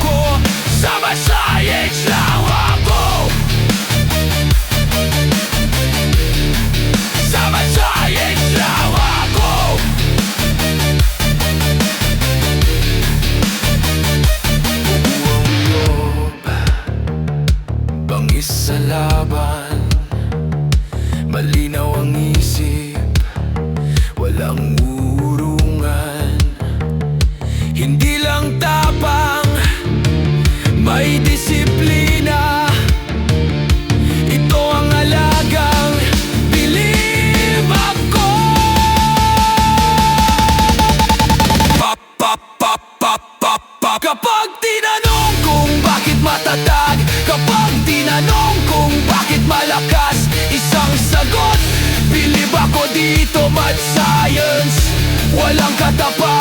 ako. Sama science lang ako. Sama science lang ako. Buong loob, bangis sa laban. Malinaw ang isip, walang urungan. Hindi lang tapang, may disiplina. Ito ang alagang believe ako. Pop, pop, pop, pop, pop, pop. Kapag tinanong kung bakit matatag, kapag tinanong kung bakit malakas, isang sagot, believe ako dito, math science, walang katapat.